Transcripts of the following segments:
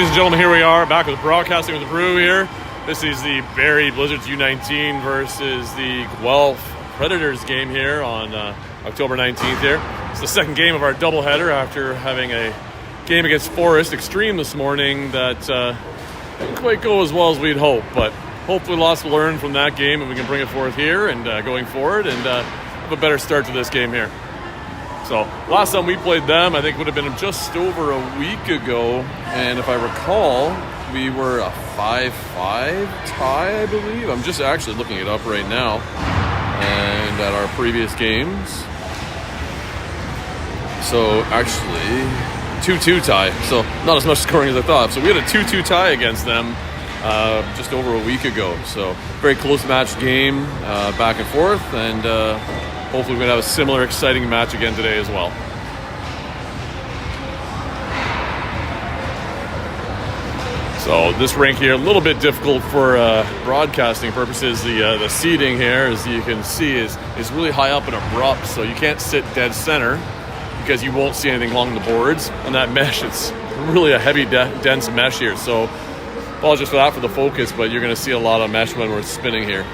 Ladies and gentlemen, here we are back with Broadcasting with the Brew here. This is the Barrie Blizzards U19 versus the Guelph Predators game here on October 19th here. It's the second game of our doubleheader after having a game against Forest Extreme this morning that didn't quite go as well as we'd hoped, but hopefully lots to learn from that game and we can bring it forth here and going forward and have a better start to this game here. So last time we played them, I think would have been just over a week ago, and if I recall, we were a 5-5 tie, I believe. I'm just actually looking it up right now, and at our previous games. So actually, 2-2 tie, so not as much scoring as I thought. So we had a 2-2 tie against them just over a week ago. So very close match game, back and forth, and hopefully we're going to have a similar exciting match again today as well. So this rink here, a little bit difficult for broadcasting purposes. The seating here, as you can see, is really high up and abrupt, so you can't sit dead center because you won't see anything along the boards. On that mesh, it's really a heavy, dense mesh here. So apologies for that for the focus, but you're going to see a lot of mesh when we're spinning here.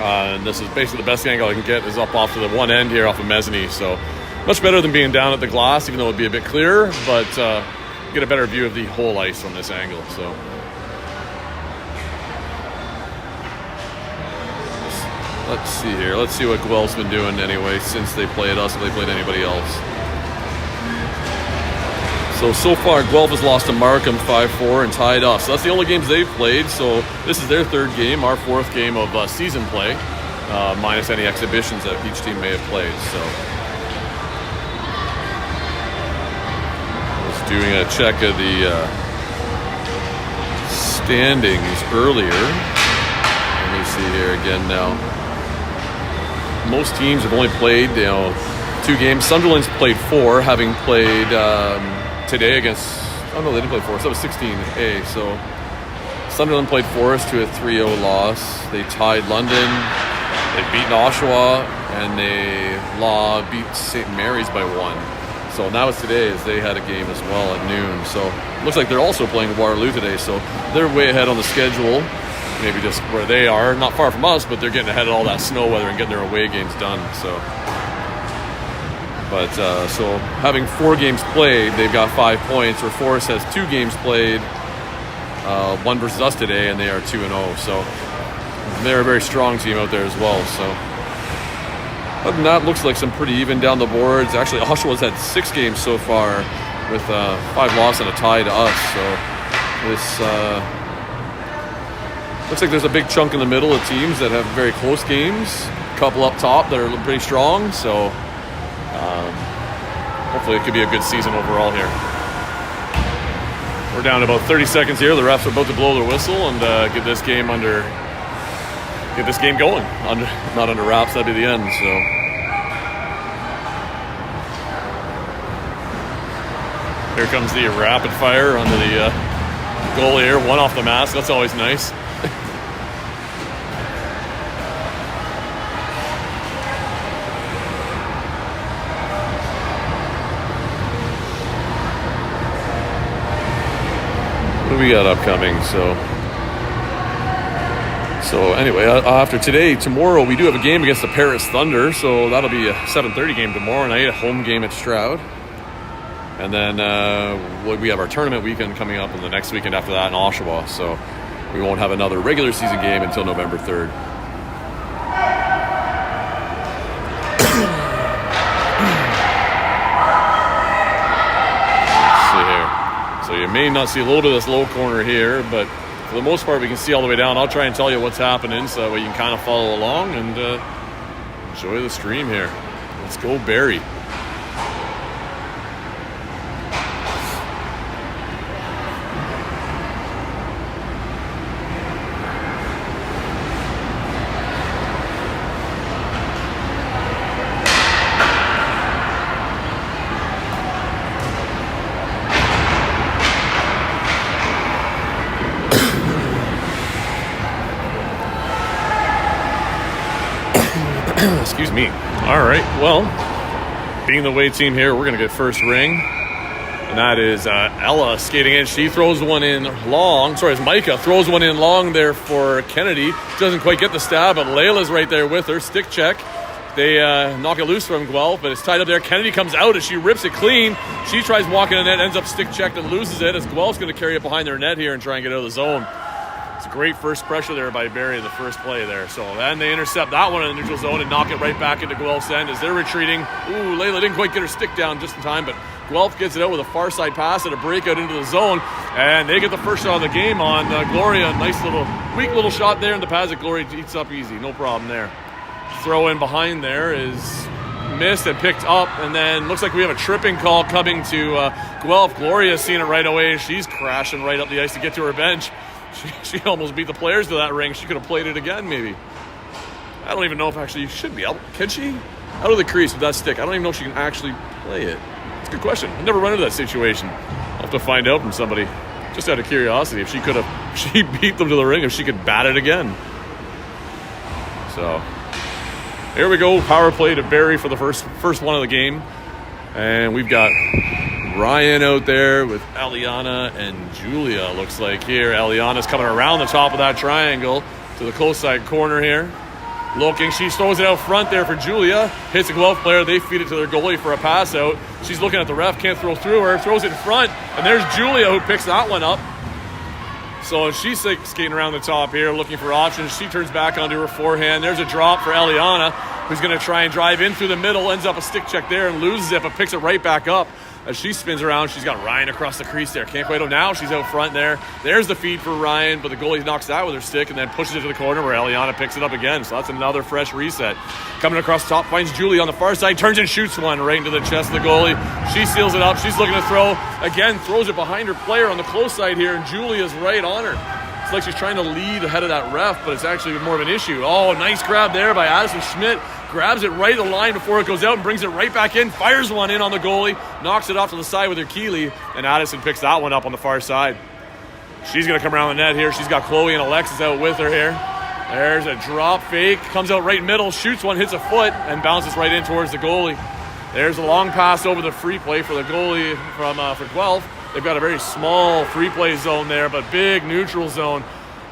And this is basically the best angle I can get is up off to the one end here off of mezzanine. So much better than being down at the glass, even though it'd be a bit clearer, but get a better view of the whole ice from this angle. So let's see here. Let's see what Guelph's been doing anyway since they played us, if they played anybody else. So far, Guelph has lost to Markham 5-4 and tied us. So that's the only games they've played. So this is their third game, our fourth game of season play, minus any exhibitions that each team may have played. So I was doing a check of the standings earlier. Let me see here again now. Most teams have only played, 2 games. Sunderland's played 4, having played today against, they didn't play Forest, that was 16A, so Sunderland played Forest to a 3-0 loss. They tied London, they've beaten Oshawa, and they beat St. Mary's by 1. So now it's today, as they had a game as well at noon. So it looks like they're also playing Waterloo today, so they're way ahead on the schedule, maybe just where they are, not far from us, but they're getting ahead of all that snow weather and getting their away games done, so. But so having 4 games played, they've got 5 points. Where Forest has 2 games played, 1 versus us today, and they are 2-0. So they're a very strong team out there as well. So other than that, looks like some pretty even down the boards. Actually, Oshawa's had 6 games so far, with 5 losses and a tie to us. So this looks like there's a big chunk in the middle of teams that have very close games. A couple up top that are pretty strong. So. Hopefully it could be a good season overall here. We're down to about 30 seconds here. The refs are about to blow their whistle and get this game going. Not under wraps, that'd be the end. So here comes the rapid fire onto the goal here. 1 off the mask. That's always nice. We got upcoming, so anyway, after today, tomorrow we do have a game against the Paris Thunder, so that'll be a 7:30 game tomorrow night, a home game at Stroud, and then we have our tournament weekend coming up, and the next weekend after that in Oshawa, so we won't have another regular season game until November 3rd. So you may not see a little bit of this low corner here, but for the most part we can see all the way down. I'll try and tell you what's happening so that way you can kind of follow along and enjoy the stream here. Let's go Barrie. Excuse me. All right, well, being the away team here, we're going to get first ring. And that is Ella skating in. She throws one in long. Sorry, it's Micah. Throws one in long there for Kennedy. Doesn't quite get the stab, but Layla's right there with her. Stick check. They knock it loose from Guelph, but it's tied up there. Kennedy comes out as she rips it clean. She tries walking in the net, ends up stick checked and loses it as Guelph's going to carry it behind their net here and try and get out of the zone. It's a great first pressure there by Barrie in the first play there. So then they intercept that one in the neutral zone and knock it right back into Guelph's end as they're retreating. Ooh, Layla didn't quite get her stick down just in time, but Guelph gets it out with a far side pass and a breakout into the zone, and they get the first shot of the game on Gloria. Nice little, weak little shot there in the pads that Gloria eats up easy. No problem there. Throw in behind there is missed and picked up, and then looks like we have a tripping call coming to Guelph. Gloria's seen it right away. She's crashing right up the ice to get to her bench. She almost beat the players to that ring. She could have played it again, maybe. I don't even know if actually you should be able. Can she? Out of the crease with that stick. I don't even know if she can actually play it. It's a good question. I've never run into that situation. I'll have to find out from somebody, just out of curiosity, if she could have. She beat them to the ring, if she could bat it again. So here we go. Power play to Barrie for the first one of the game, and we've got Ryan out there with Aliana and Julia, looks like here. Aliana's coming around the top of that triangle to the close side corner here. Looking, she throws it out front there for Julia. Hits a Guelph player. They feed it to their goalie for a pass out. She's looking at the ref, can't throw through her. Throws it in front, and there's Julia who picks that one up. So she's skating around the top here, looking for options. She turns back onto her forehand. There's a drop for Aliana, who's going to try and drive in through the middle. Ends up a stick check there and loses it, but picks it right back up. As she spins around, she's got Ryan across the crease there. Can't quite. Now she's out front there. There's the feed for Ryan, but the goalie knocks that with her stick and then pushes it to the corner where Aliana picks it up again. So that's another fresh reset. Coming across the top, finds Julie on the far side, turns and shoots one right into the chest of the goalie. She seals it up. She's looking to throw. Again, throws it behind her player on the close side here, and Julie is right on her. It's like she's trying to lead ahead of that ref, but it's actually more of an issue. Oh, nice grab there by Addison Schmidt. Grabs it right at the line before it goes out and brings it right back in. Fires one in on the goalie. Knocks it off to the side with her Keeley. And Addison picks that one up on the far side. She's going to come around the net here. She's got Chloe and Alexis out with her here. There's a drop fake. Comes out right middle. Shoots one, hits a foot, and bounces right in towards the goalie. There's a long pass over the free play for the goalie for Guelph. They've got a very small free play zone there, but big neutral zone.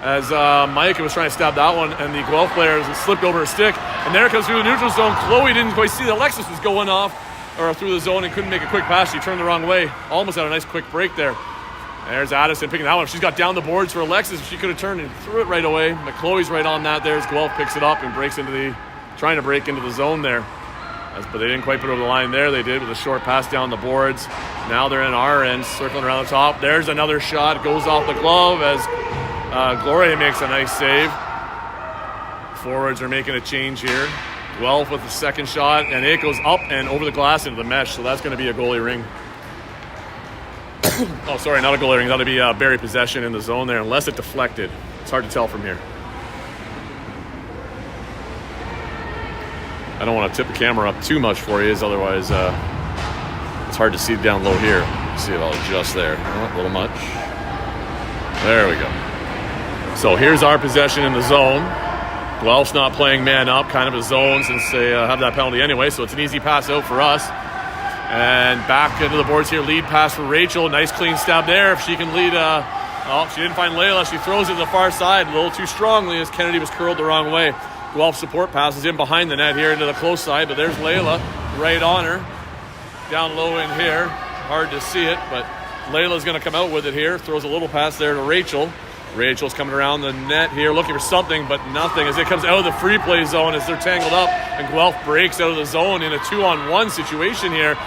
As Micah was trying to stab that one, and the Guelph player slipped over her stick. And there it comes through the neutral zone. Chloe didn't quite see that Alexis was going off or through the zone and couldn't make a quick pass. She turned the wrong way. Almost had a nice quick break there. There's Addison picking that one. She's got down the boards for Alexis. She could have turned and threw it right away. But Chloe's right on that there as Guelph picks it up and trying to break into the zone there. But they didn't quite put it over the line there. They did with a short pass down the boards. Now they're in our end, circling around the top. There's another shot. Goes off the glove as Gloria makes a nice save. Forwards are making a change here. Guelph with the second shot, and it goes up and over the glass into the mesh, so that's going to be a goalie ring. Oh, sorry, not a goalie ring. That'll be Barrie possession in the zone there, unless it deflected. It's hard to tell from here. I don't want to tip the camera up too much for you, as otherwise it's hard to see down low here. See if I'll adjust there. Oh, a little much. There we go. So here's our possession in the zone. Guelph's not playing man up, kind of a zone since they have that penalty anyway, so it's an easy pass out for us. And back into the boards here, lead pass for Rachel. Nice clean stab there. If she can lead, she didn't find Layla. She throws it to the far side a little too strongly as Kennedy was curled the wrong way. Guelph support passes in behind the net here into the close side, but there's Layla right on her. Down low in here. Hard to see it, but Layla's going to come out with it here. Throws a little pass there to Rachel. Rachel's coming around the net here looking for something, but nothing as it comes out of the free play zone as they're tangled up, and Guelph breaks out of the zone in a 2-on-1 situation here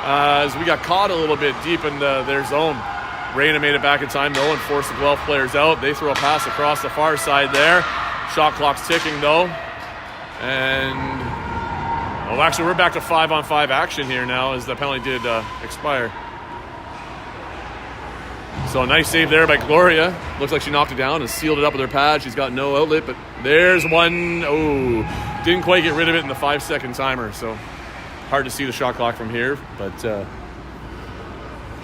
as we got caught a little bit deep in their zone. Reyna made it back in time though and forced the Guelph players out. They throw a pass across the far side there. Shot clock's ticking though. And actually we're back to 5-on-5 action here now as the penalty did expire. So a nice save there by Gloria. Looks like she knocked it down and sealed it up with her pad. She's got no outlet, but there's one. Oh, didn't quite get rid of it in the 5-second timer. So hard to see the shot clock from here, but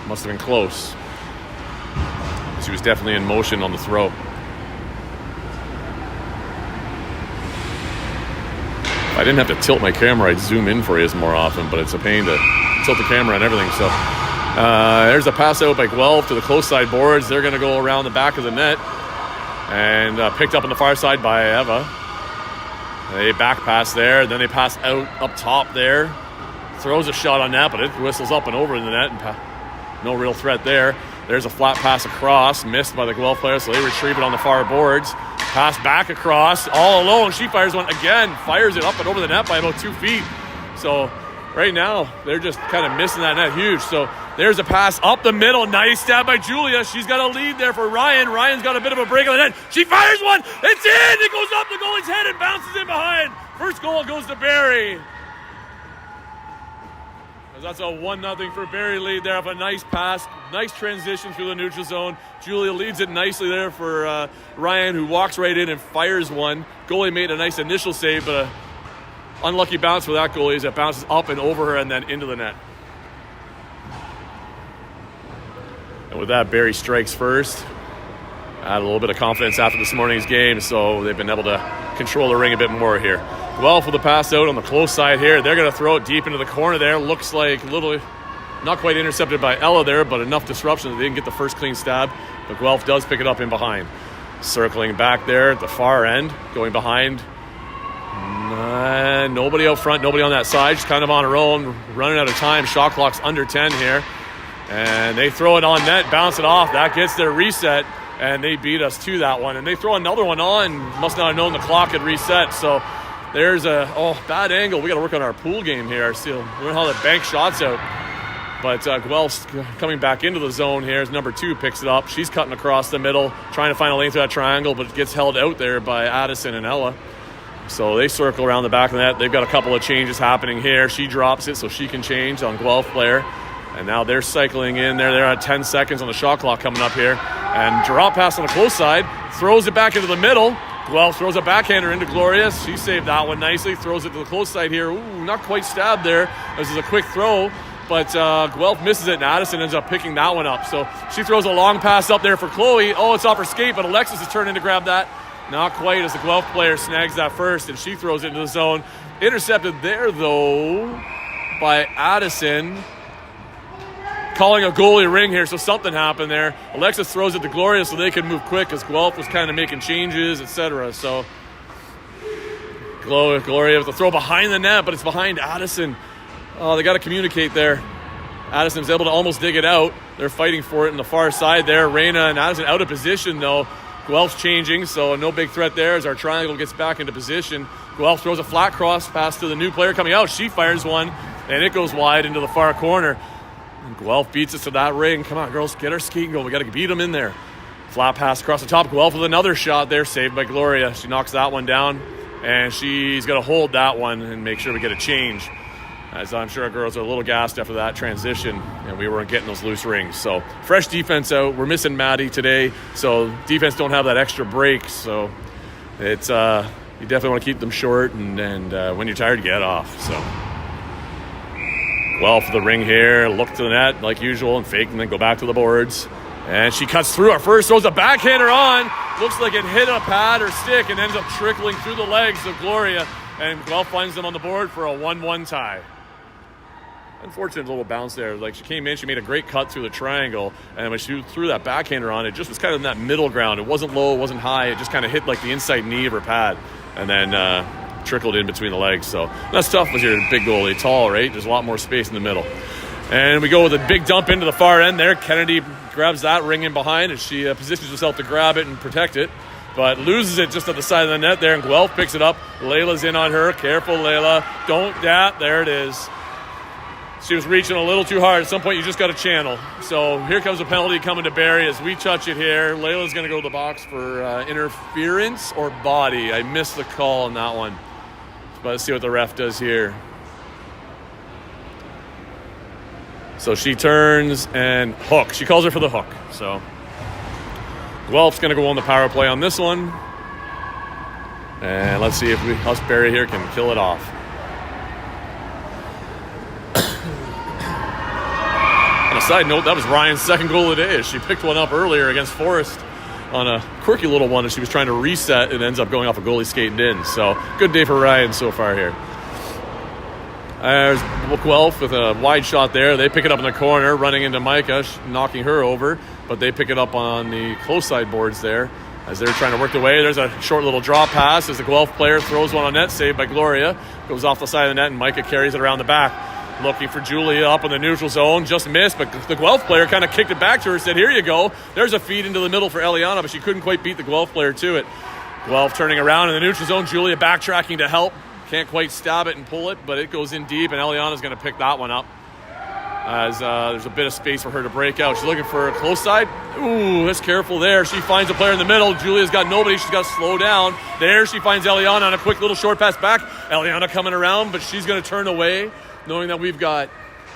must have been close. She was definitely in motion on the throw. If I didn't have to tilt my camera, I'd zoom in for you more often, but it's a pain to tilt the camera and everything. So There's a pass out by Guelph to the close side boards. They're going to go around the back of the net. And picked up on the far side by Eva. They back pass there. Then they pass out up top there. Throws a shot on that, but it whistles up and over in the net. And no real threat there. There's a flat pass across. Missed by the Guelph player, so they retrieve it on the far boards. Pass back across. All alone. She fires one again. Fires it up and over the net by about 2 feet. So right now, they're just kind of missing that net huge. So there's a pass up the middle. Nice stab by Julia. She's got a lead there for Ryan. Ryan's got a bit of a break on the net. She fires one. It's in. It goes up the goalie's head and bounces in behind. First goal goes to Barrie. That's a 1-0 for Barrie lead there. Have a nice pass. Nice transition through the neutral zone. Julia leads it nicely there for Ryan, who walks right in and fires one. Goalie made a nice initial save, but an unlucky bounce for that goalie as it bounces up and over her and then into the net. And with that, Barrie strikes first. Had a little bit of confidence after this morning's game, so they've been able to control the ring a bit more here. Guelph with the pass out on the close side here. They're going to throw it deep into the corner there. Looks like a little, not quite intercepted by Ella there, but enough disruption that they didn't get the first clean stab. But Guelph does pick it up in behind. Circling back there at the far end, going behind. Nobody out front, nobody on that side. She's kind of on her own, running out of time. Shot clock's under 10 here. And they throw it on net, bounce it off. That gets their reset, and they beat us to that one. And they throw another one on. Must not have known the clock had reset. So there's a bad angle. We got to work on our pool game here. See, learn how to bank shots out. But Guelph's coming back into the zone here as number 2 picks it up. She's cutting across the middle, trying to find a lane through that triangle, but it gets held out there by Addison and Ella. So they circle around the back of the net. They've got a couple of changes happening here. She drops it so she can change on Guelph player. And now they're cycling in there. They're at 10 seconds on the shot clock coming up here. And drop pass on the close side. Throws it back into the middle. Guelph throws a backhander into Gloria. She saved that one nicely. Throws it to the close side here. Ooh, not quite stabbed there. This is a quick throw. But Guelph misses it, and Addison ends up picking that one up. So she throws a long pass up there for Chloe. Oh, it's off her skate, but Alexis is turning to grab that. Not quite, as the Guelph player snags that first, and she throws it into the zone. Intercepted there, though, by Addison. Calling a goalie ring here, so something happened there. Alexis throws it to Gloria so they can move quick, because Guelph was kind of making changes, etc. So Gloria with a throw behind the net, but it's behind Addison. Oh, they got to communicate there. Addison's able to almost dig it out. They're fighting for it in the far side there. Reyna and Addison out of position, though. Guelph's changing, so no big threat there as our triangle gets back into position. Guelph throws a flat cross pass to the new player coming out. She fires one, and it goes wide into the far corner. And Guelph beats us to that ring. Come on, girls, get our skating goal. We got to beat them in there. Flat pass across the top. Guelph with another shot there, saved by Gloria. She knocks that one down, and she's got to hold that one and make sure we get a change. As I'm sure our girls are a little gassed after that transition, and we weren't getting those loose rings. So fresh defense out. We're missing Maddie today, so defense don't have that extra break. So it's you definitely want to keep them short, and when you're tired, get off. So well for the ring here, look to the net like usual and fake, and then go back to the boards. And she cuts through our first, throws a backhander on. Looks like it hit a pad or stick and ends up trickling through the legs of Gloria. And Guelph finds them on the board for a 1-1 tie. Unfortunate little bounce there. Like, she came in, she made a great cut through the triangle, and when she threw that backhander on, it just was kind of in that middle ground. It wasn't low, it wasn't high. It just kind of hit like the inside knee of her pad, and then trickled in between the legs. So that's tough with your big goalie. Tall, right? There's a lot more space in the middle. And we go with a big dump into the far end there. Kennedy grabs that ring in behind, and she positions herself to grab it and protect it, but loses it just at the side of the net there, and Guelph picks it up. Layla's in on her. Careful, Layla. Don't that. There it is. She was reaching a little too hard. At some point, you just got to channel. So here comes a penalty coming to Barrie as we touch it here. Layla's going to go to the box for interference or body. I missed the call on that one. But let's see what the ref does here. So she turns and hook. She calls her for the hook. So Guelph's going to go on the power play on this one. And let's see if us Barrie here can kill it off. On a side note, that was Ryan's second goal of the day. She picked one up earlier against Forest on a quirky little one as she was trying to reset. It ends up going off a goalie skating in. So good day for Ryan so far here. There's Guelph with a wide shot there. They pick it up in the corner, running into Micah, knocking her over. But they pick it up on the close side boards there as they're trying to work their way. There's a short little draw pass as the Guelph player throws one on net, saved by Gloria. Goes off the side of the net, and Micah carries it around the back. Looking for Julia up in the neutral zone. Just missed, but the Guelph player kind of kicked it back to her, said, here you go. There's a feed into the middle for Eliana, but she couldn't quite beat the Guelph player to it. Guelph turning around in the neutral zone. Julia backtracking to help. Can't quite stab it and pull it, but it goes in deep, and Eliana's going to pick that one up as there's a bit of space for her to break out. She's looking for a close side. Ooh, that's careful there. She finds a player in the middle. Julia's got nobody. She's got to slow down. There she finds Eliana on a quick little short pass back. Eliana coming around, but she's going to turn away, knowing that we've got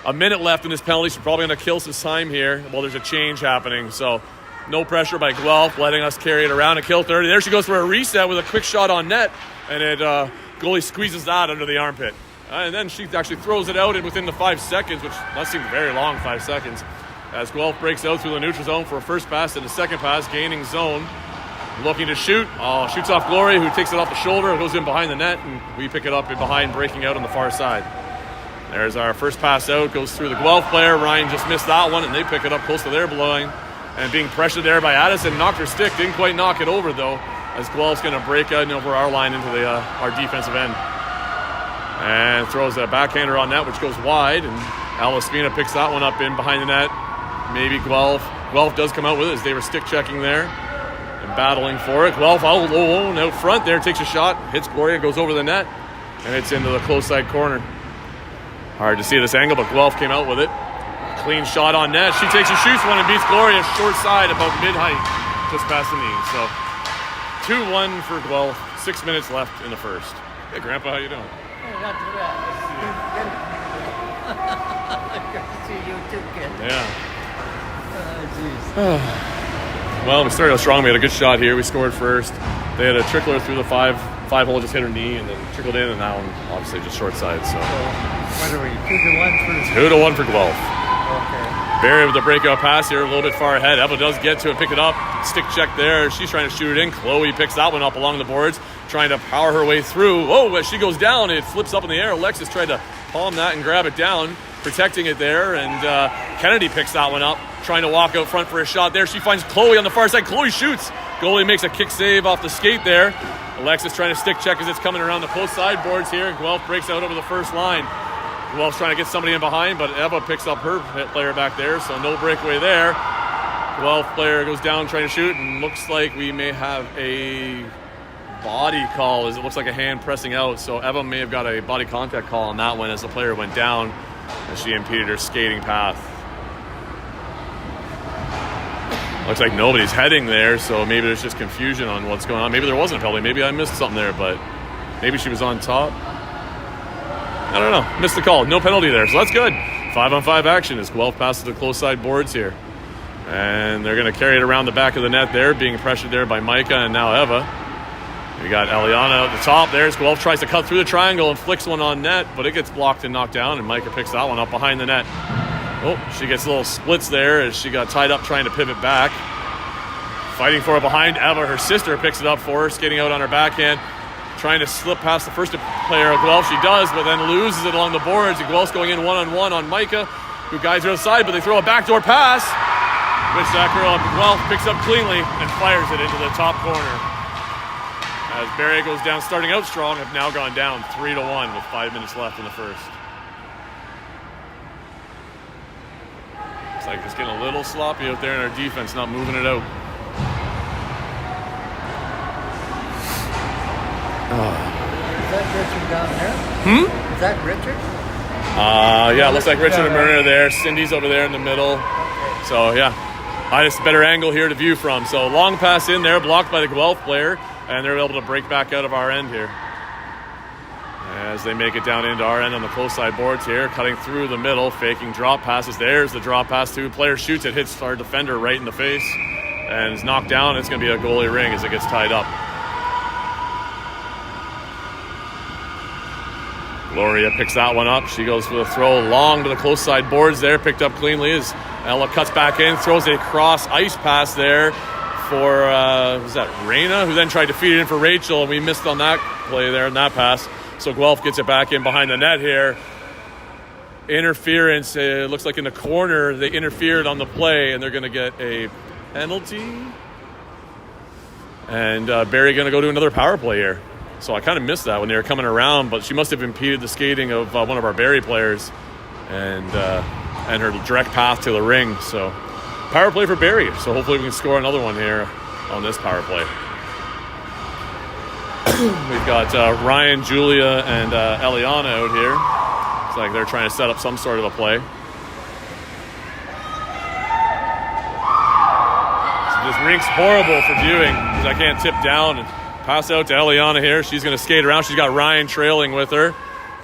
a minute left in this penalty. She's probably going to kill some time here. Well, there's a change happening, so no pressure by Guelph, letting us carry it around and kill 30. There she goes for a reset with a quick shot on net, and it goalie squeezes that under the armpit. And then she actually throws it out, and within the 5 seconds, which that seemed very long, 5 seconds, as Guelph breaks out through the neutral zone for a first pass and a second pass, gaining zone, looking to shoot. Shoots off Glory, who takes it off the shoulder, goes in behind the net, and we pick it up in behind, breaking out on the far side. There's our first pass out, goes through the Guelph player. Ryan just missed that one, and they pick it up close to their line. And being pressured there by Addison, knocked her stick, didn't quite knock it over, though, as Guelph's going to break out and over our line into our defensive end. And throws a backhander on net, which goes wide, and Alispina picks that one up in behind the net. Maybe Guelph. Guelph does come out with it as they were stick checking there and battling for it. Guelph out front there, takes a shot, hits Gloria, goes over the net, and it's into the close side corner. Hard to see this angle, but Guelph came out with it. Clean shot on net. She takes and shoots one and beats Gloria short side about mid-height, just past the knee. So 2-1 for Guelph. 6 minutes left in the first. Hey, Grandpa, how you doing? Hey, not too bad. Good to see you too, kid. Yeah. Jeez. Well, we started out strong. We had a good shot here. We scored first. They had a trickler through the five hole, just hit her knee, and then trickled in, and that one obviously just short side. So what are we, 2-1 for? 2-1 for Guelph. Okay. Barrie with the breakout pass here, a little bit far ahead. Eva does get to it, pick it up, stick check there. She's trying to shoot it in. Chloe picks that one up along the boards, trying to power her way through. Whoa, as she goes down, it flips up in the air. Alexis tried to palm that and grab it down, protecting it there, and Kennedy picks that one up, trying to walk out front for a shot there. She finds Chloe on the far side. Chloe shoots. Goalie makes a kick save off the skate there. Alexis trying to stick check as it's coming around the close sideboards here, and Guelph breaks out over the first line. Guelph's trying to get somebody in behind, but Eva picks up her player back there, so no breakaway there. Guelph player goes down trying to shoot, and looks like we may have a body call, as it looks like a hand pressing out. So Eva may have got a body contact call on that one as the player went down, as she impeded her skating path. Looks like nobody's heading there, so maybe there's just confusion on what's going on. Maybe there wasn't a penalty. Maybe I missed something there, but maybe she was on top. I don't know. Missed the call. No penalty there, so that's good. 5-on-5 action as Guelph passes the close side boards here. And they're going to carry it around the back of the net there, being pressured there by Micah and now Eva. We got Eliana at the top there as Guelph tries to cut through the triangle and flicks one on net, but it gets blocked and knocked down, and Micah picks that one up behind the net. Oh, she gets little splits there as she got tied up trying to pivot back. Fighting for it behind Eva. Her sister picks it up for her, skating out on her backhand, trying to slip past the first player of Guelph. She does, but then loses it along the boards. And Guelph's going in one-on-one on Micah, who guides her outside, but they throw a backdoor pass, which that girl at Guelph picks up cleanly and fires it into the top corner. As Barrie goes down, starting out strong, have now gone down 3-1 with 5 minutes left in the first. Looks like it's getting a little sloppy out there in our defense, not moving it out. Is that Richard down there? Is that Richard? Yeah, it looks like Richard and Marina there. Cindy's over there in the middle. Okay. So, yeah, just a better angle here to view from. So, long pass in there, blocked by the Guelph player, and they're able to break back out of our end here. As they make it down into our end on the close side boards here, cutting through the middle, faking drop passes. There's the drop pass to player shoots it, hits our defender right in the face, and is knocked down. It's going to be a goalie ring as it gets tied up. Gloria picks that one up. She goes for the throw long to the close side boards there, picked up cleanly as Ella cuts back in, throws a cross ice pass there for, was that Reina, who then tried to feed it in for Rachel, and we missed on that play there in that pass. So Guelph gets it back in behind the net here. interference. It looks like in the corner they interfered on the play, and they're going to get a penalty. And Barrie going to go to another power play here. So I kind of missed that when they were coming around, but she must have impeded the skating of one of our Barrie players and her direct path to the ring. So power play for Barrie. So hopefully we can score another one here on this power play. We've got Ryan, Julia, and Eliana out here. It's like they're trying to set up some sort of a play. So this rink's horrible for viewing because I can't tip down and pass out to Eliana here. She's going to skate around. She's got Ryan trailing with her.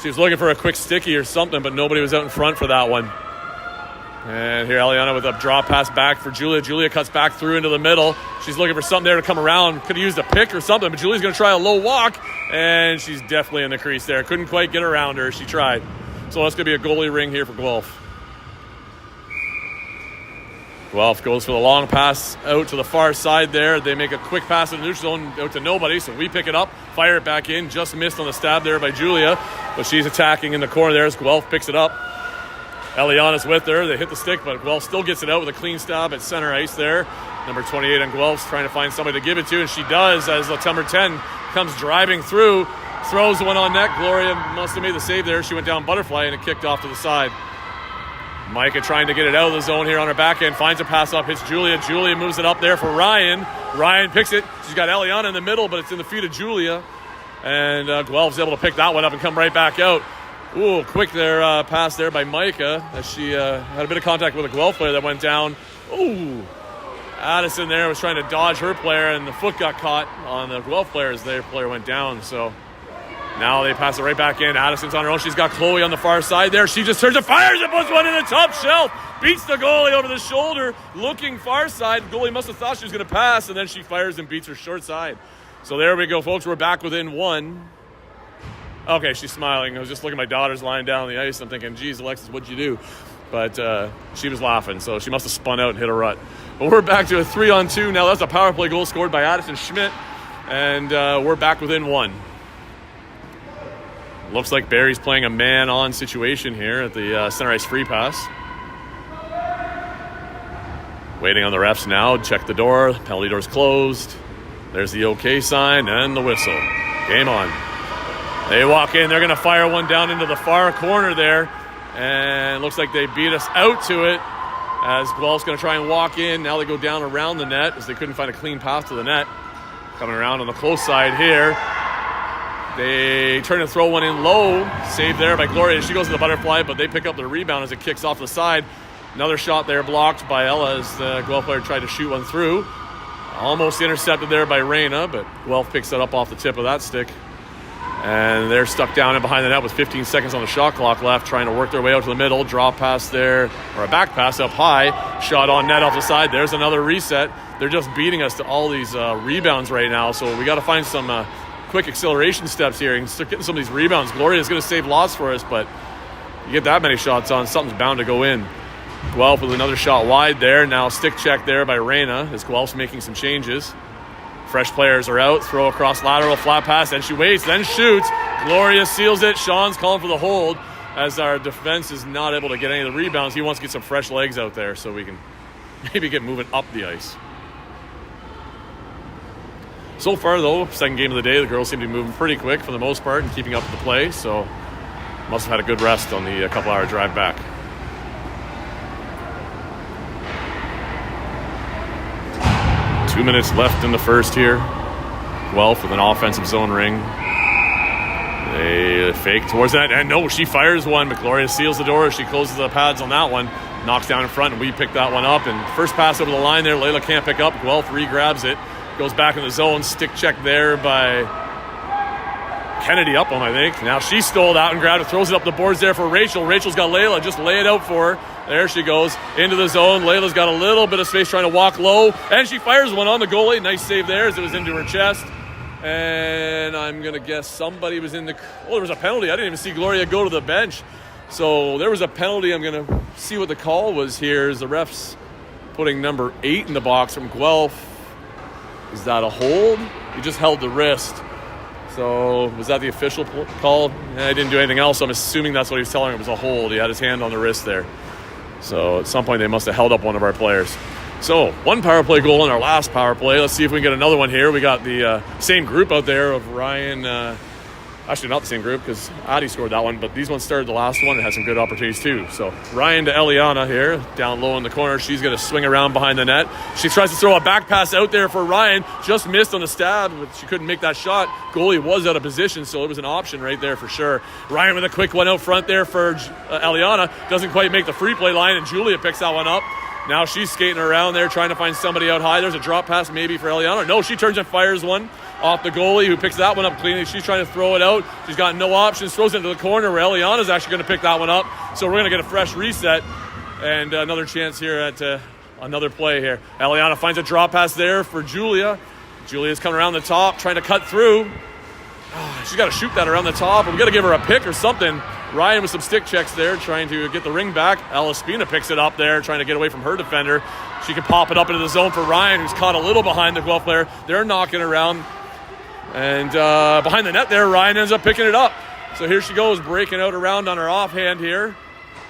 She was looking for a quick sticky or something, but nobody was out in front for that one. And here Eliana with a drop pass back for Julia. Julia cuts back through into the middle. She's looking for something there to come around. Could have used a pick or something, but Julia's going to try a low walk, and she's definitely in the crease there. Couldn't quite get around her. She tried. So that's going to be a goalie ring here for Guelph. Guelph goes for the long pass out to the far side there. They make a quick pass in the neutral zone out to nobody, so we pick it up, fire it back in. Just missed on the stab there by Julia, but she's attacking in the corner there as Guelph picks it up. Eliana's with her. They hit the stick, but Guelph still gets it out with a clean stab at center ice there. Number 28 on Guelph's trying to find somebody to give it to, and she does as number 10 comes driving through, throws one on net. Gloria must have made the save there. She went down butterfly, and it kicked off to the side. Micah trying to get it out of the zone here on her back end. Finds a pass up, hits Julia. Julia moves it up there for Ryan. Ryan picks it. She's got Eliana in the middle, but it's in the feet of Julia. And Guelph's able to pick that one up and come right back out. Ooh, quick there pass there by Micah as she had a bit of contact with a Guelph player that went down. Ooh, Addison there was trying to dodge her player, and the foot got caught on the Guelph player as their player went down. So now they pass it right back in. Addison's on her own. She's got Chloe on the far side there. She just turns and fires and puts one in the top shelf. Beats the goalie over the shoulder, looking far side. The goalie must have thought she was going to pass, and then she fires and beats her short side. So there we go, folks. We're back within one. Okay, she's smiling. I was just looking at my daughter's lying down on the ice. I'm thinking, geez, Alexis, what'd you do? But she was laughing, so she must have spun out and hit a rut. But we're back to a 3-on-2 now. That's a power play goal scored by Addison Schmidt, and we're back within one. Looks like Barrie's playing a man-on situation here at the center ice free pass. Waiting on the refs now. Check the door. Penalty door's closed. There's the OK sign and the whistle. Game on. They walk in. They're going to fire one down into the far corner there. And looks like they beat us out to it as Guelph's going to try and walk in. Now they go down around the net as they couldn't find a clean pass to the net. Coming around on the close side here. They turn and throw one in low. Saved there by Gloria. She goes to the butterfly, but they pick up the rebound as it kicks off the side. Another shot there blocked by Ella as the Guelph player tried to shoot one through. Almost intercepted there by Reina, but Guelph picks it up off the tip of that stick. And they're stuck down in behind the net with 15 seconds on the shot clock left, trying to work their way out to the middle. Draw pass there, or a back pass up high. Shot on net off the side. There's another reset. They're just beating us to all these rebounds right now, so we got to find some quick acceleration steps here and start getting some of these rebounds. Gloria's going to save lots for us, but you get that many shots on, something's bound to go in. Guelph with another shot wide there. Now stick check there by Reina as Guelph's making some changes. Fresh players are out. Throw across lateral, flat pass, and she waits, then shoots. Gloria seals it. Sean's calling for the hold as our defense is not able to get any of the rebounds. He wants to get some fresh legs out there so we can maybe get moving up the ice. So far, though, second game of the day, the girls seem to be moving pretty quick for the most part and keeping up with the play, so must have had a good rest on the couple-hour drive back. Two minutes left in the first here. Guelph with an offensive zone ring. They fake towards that, and no, she fires one, but Gloria seals the door. She closes the pads on that one, knocks down in front, and we pick that one up. And first pass over the line there, Layla can't pick up. Guelph re-grabs it, goes back in the zone. Stick check there by Kennedy Upham, I think. Now she stole that and grabbed it, throws it up the boards there for Rachel. Rachel's got Layla, just lay it out for her. There she goes into the zone. Layla's got a little bit of space trying to walk low, and she fires one on the goalie. Nice save there as it was into her chest. And I'm going to guess somebody was in the... Oh, there was a penalty. I didn't even see Gloria go to the bench. So there was a penalty. I'm going to see what the call was here. Is the refs putting number 8 in the box from Guelph. Is that a hold? He just held the wrist. So was that the official call? I didn't do anything else, so I'm assuming that's what he was telling her. It was a hold. He had his hand on the wrist there. So at some point they must have held up one of our players. So one power play goal in our last power play. Let's see if we can get another one here. We got the same group out there of Ryan. Actually, not the same group because Addie scored that one, but these ones started the last one and had some good opportunities too. So Ryan to Eliana here, down low in the corner. She's going to swing around behind the net. She tries to throw a back pass out there for Ryan. Just missed on the stab, but she couldn't make that shot. Goalie was out of position, so it was an option right there for sure. Ryan with a quick one out front there for Eliana. Doesn't quite make the free play line, and Julia picks that one up. Now she's skating around there trying to find somebody out high. There's a drop pass maybe for Eliana. No, she turns and fires one off the goalie, who picks that one up cleanly. She's trying to throw it out. She's got no options. Throws it into the corner where Eliana's actually going to pick that one up. So we're going to get a fresh reset and another chance here at another play here. Eliana finds a drop pass there for Julia. Julia's coming around the top, trying to cut through. She's got to shoot that around the top. And we got to give her a pick or something. Ryan with some stick checks there, trying to get the ring back. Spina picks it up there, trying to get away from her defender. She can pop it up into the zone for Ryan, who's caught a little behind the Guelph player. They're knocking around. And behind the net there, Ryan ends up picking it up. So here she goes, breaking out around on her offhand here,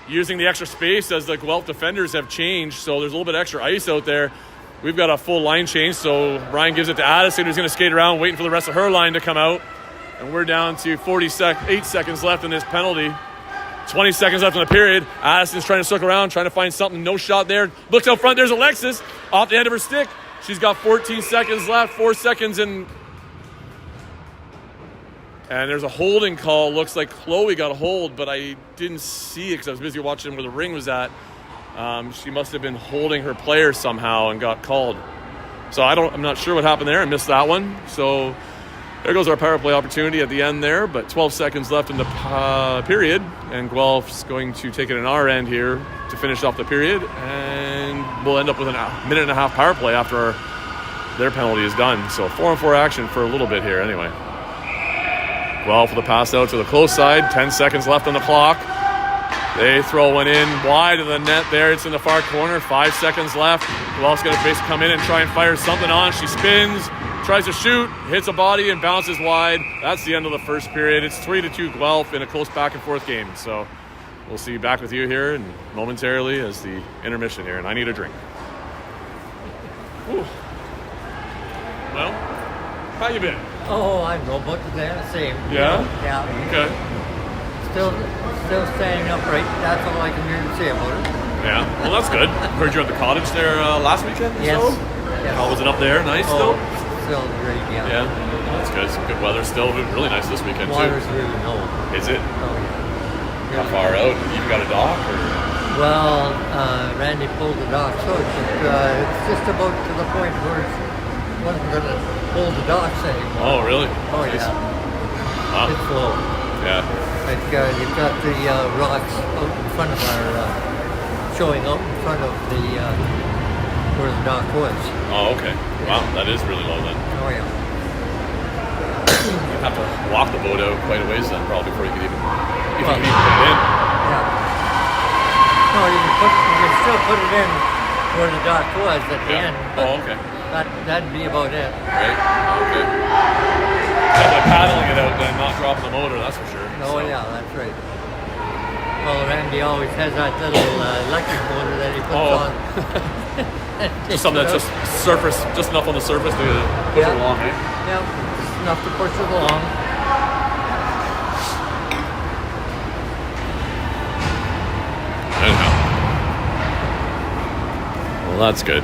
using the extra space as the Guelph defenders have changed. So there's a little bit extra ice out there. We've got a full line change, so Ryan gives it to Addison, who's going to skate around, waiting for the rest of her line to come out. And we're down to 8 seconds left in this penalty. 20 seconds left in the period. Addison's trying to circle around, trying to find something. No shot there. Looks out front. There's Alexis off the end of her stick. She's got 14 seconds left. 4 seconds in. And there's a holding call. Looks like Chloe got a hold, but I didn't see it because I was busy watching where the ring was at. She must have been holding her player somehow and got called. So I'm not sure what happened there. I missed that one. So there goes our power play opportunity at the end there, but 12 seconds left in the period, and Guelph's going to take it in our end here to finish off the period, and we'll end up with a minute and a half power play after their penalty is done. So 4-on-4 action for a little bit here anyway. Guelph with a pass out to the close side, 10 seconds left on the clock. They throw one in wide of the net there. It's in the far corner, 5 seconds left. Guelph's going to basically come in and try and fire something on. She spins, tries to shoot, hits a body, and bounces wide. That's the end of the first period. It's 3-2 Guelph in a close back-and-forth game. So we'll see you back with you here and momentarily as the intermission here. And I need a drink. Ooh. Well, how you been? Oh, I'm no but the same. Yeah? Yeah. Okay. Still standing upright. That's all I can really say about it. Yeah. Well, that's good. Heard you were at the cottage there last weekend or Yes. so? Yes. How was it up there? Nice still? Still great, yeah. Yeah. Well, that's good. Some good weather still. Really nice this weekend Water's too. really low. Is it? Oh, yeah. How far out? You got a dock or? Well, Randy pulled the docks out, but it's just about to the point where it wasn't going to hold the docks anymore. Oh, really? Oh, Nice. yeah. Wow. It's low. Yeah. Like, you've got the rocks out in front of our, showing out in front of the, where the dock was. Oh, okay. Wow, that is really low then. Oh, yeah. You'd have to walk the boat out quite a ways then, probably, before you could even, if you Well, could even put it in. Yeah. No, you can still put it in where the dock was at the end. But Oh, okay. that'd be about it. Right? Okay. Definitely paddling it out then, not dropping the motor, that's for sure. Oh, yeah, that's right. Well, Randy always has that little electric motor that he puts on. Just something that's just surface, just enough on the surface to push it along, right? Yeah, just enough to push it along. Anyhow. Well, that's good.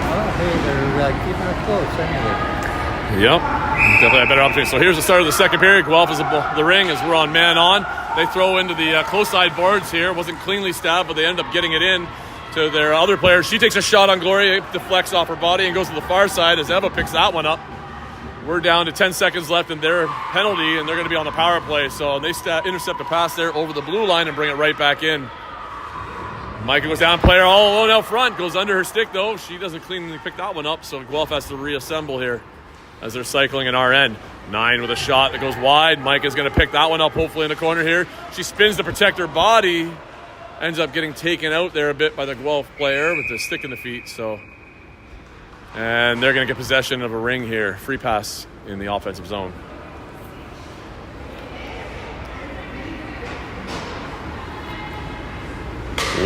Well, hey, they're keeping it close anyway. Yep, definitely a better opportunity. So here's the start of the second period. Guelph is the ring as we're on man on. They throw into the close side boards here. Wasn't cleanly stabbed, but they end up getting it in to their other player. She takes a shot on Gloria, it deflects off her body and goes to the far side as Eva picks that one up. We're down to 10 seconds left in their penalty, and they're going to be on the power play. So they intercept a pass there over the blue line and bring it right back in. Micah goes down, player all alone out front. Goes under her stick, though. She doesn't cleanly pick that one up, so Guelph has to reassemble here as they're cycling in our end. 9 with a shot that goes wide. Micah's going to pick that one up, hopefully in the corner here. She spins to protect her body. Ends up getting taken out there a bit by the Guelph player with the stick in the feet. So And they're going to get possession of a ring here. Free pass in the offensive zone.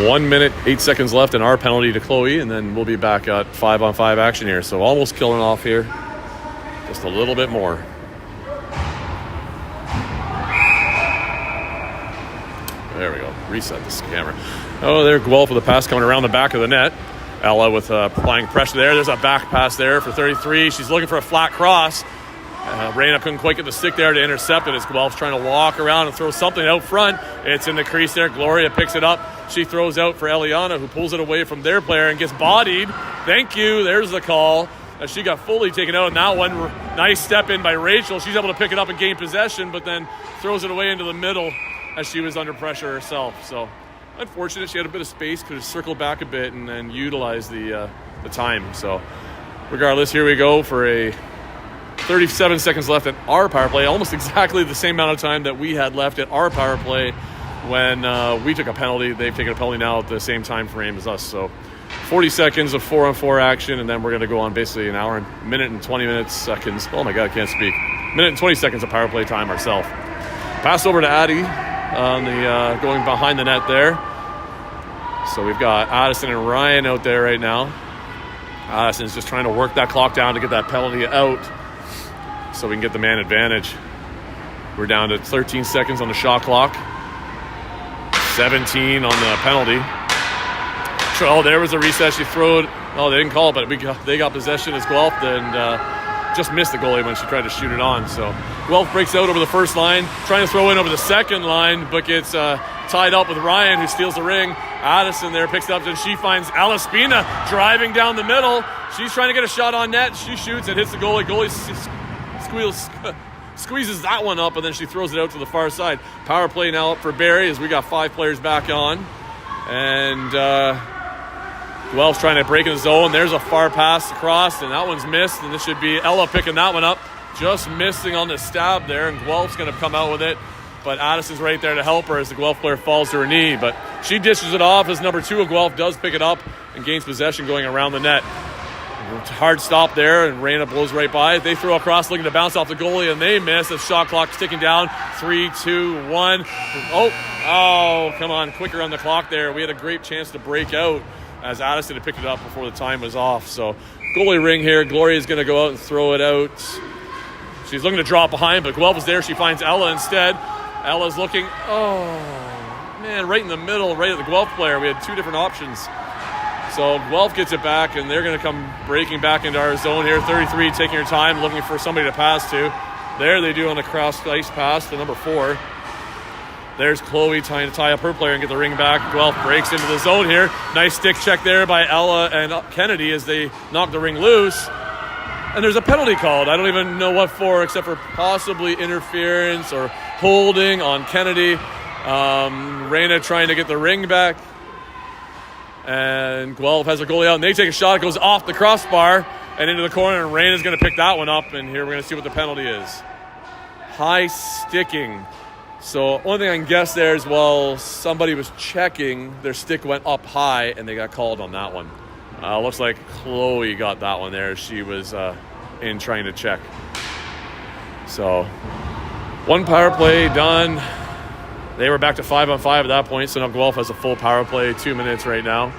One minute, 8 seconds left in our penalty to Chloe, and then we'll be back at 5-on-5 action here. So almost killing off here. Just a little bit more. There we go. Reset this camera. Oh, there Guelph with the pass coming around the back of the net. Ella with applying pressure there. There's a back pass there for 33. She's looking for a flat cross. Reina couldn't quite get the stick there to intercept it as Guelph's trying to walk around and throw something out front. It's in the crease there. Gloria picks it up. She throws out for Eliana, who pulls it away from their player and gets bodied. Thank you. There's the call. As she got fully taken out in that one. Nice step in by Rachel. She's able to pick it up and gain possession, but then throws it away into the middle as she was under pressure herself. So unfortunate. She had a bit of space, could have circled back a bit and then utilized the time. So regardless, here we go for a 37 seconds left at our power play. Almost exactly the same amount of time that we had left at our power play when we took a penalty. They've taken a penalty now at the same time frame as us. So 40 seconds of 4-on-4 action, and then we're going to go on basically an hour and minute and 20 seconds. Oh my God, I can't speak. Minute and 20 seconds of power play time ourselves. Pass over to Addie on the going behind the net there. So we've got Addison and Ryan out there right now. Addison's just trying to work that clock down to get that penalty out so we can get the man advantage. We're down to 13 seconds on the shot clock. 17 on the penalty. Oh, there was a reset. She threw it. Oh, they didn't call it, but they got possession as Guelph and just missed the goalie when she tried to shoot it on. So Guelph breaks out over the first line, trying to throw in over the second line, but gets tied up with Ryan, who steals the ring. Addison there picks it up, and she finds Alaspina driving down the middle. She's trying to get a shot on net. She shoots and hits the goalie. Goalie squeezes that one up, and then she throws it out to the far side. Power play now up for Barrie as we got 5 players back on. And Guelph's trying to break in the zone. There's a far pass across, and that one's missed. And this should be Ella picking that one up. Just missing on the stab there, and Guelph's going to come out with it. But Addison's right there to help her as the Guelph player falls to her knee. But she dishes it off as number 2 of Guelph does pick it up and gains possession going around the net. Hard stop there, and Reina blows right by. They throw across looking to bounce off the goalie, and they miss. The shot clock's ticking down. 3, 2, 1. Oh, come on. Quicker on the clock there. We had a great chance to break out as Addison had picked it up before the time was off. So goalie ring here. Gloria's going to go out and throw it out. She's looking to drop behind, but Guelph is there. She finds Ella instead. Ella's looking. Oh, man, right in the middle, right at the Guelph player. We had 2 different options. So Guelph gets it back, and they're going to come breaking back into our zone here. 33 taking her time, looking for somebody to pass to. There they do on the cross-ice pass to number 4. There's Chloe trying to tie up her player and get the ring back. Guelph breaks into the zone here. Nice stick check there by Ella and Kennedy as they knock the ring loose. And there's a penalty called. I don't even know what for, except for possibly interference or holding on Kennedy. Reina trying to get the ring back. And Guelph has a goalie out, and they take a shot. It goes off the crossbar and into the corner, and Reina's going to pick that one up. And here we're going to see what the penalty is. High sticking. So only thing I can guess there is, well, somebody was checking, their stick went up high, and they got called on that one. Looks like Chloe got that one there. She was in trying to check. So 1 power play done. They were back to 5-on-5 at that point, so now Guelph has a full power play, 2 minutes right now.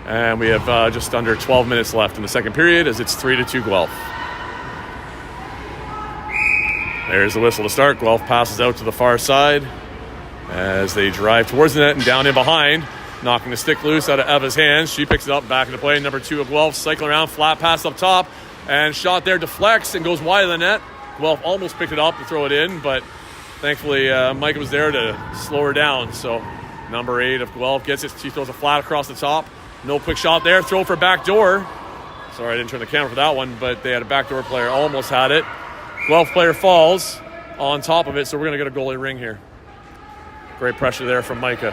And we have just under 12 minutes left in the second period as it's 3-2 Guelph. There's the whistle to start. Guelph passes out to the far side as they drive towards the net and down in behind, knocking the stick loose out of Eva's hands. She picks it up, back into play. Number 2 of Guelph, cycling around, flat pass up top, and shot there deflects and goes wide of the net. Guelph almost picked it up to throw it in, but thankfully Micah was there to slow her down. So number 8 of Guelph gets it. She throws a flat across the top. No quick shot there. Throw for back door. Sorry, I didn't turn the camera for that one, but they had a backdoor player. Almost had it. Guelph player falls on top of it, so we're going to get a goalie ring here. Great pressure there from Micah.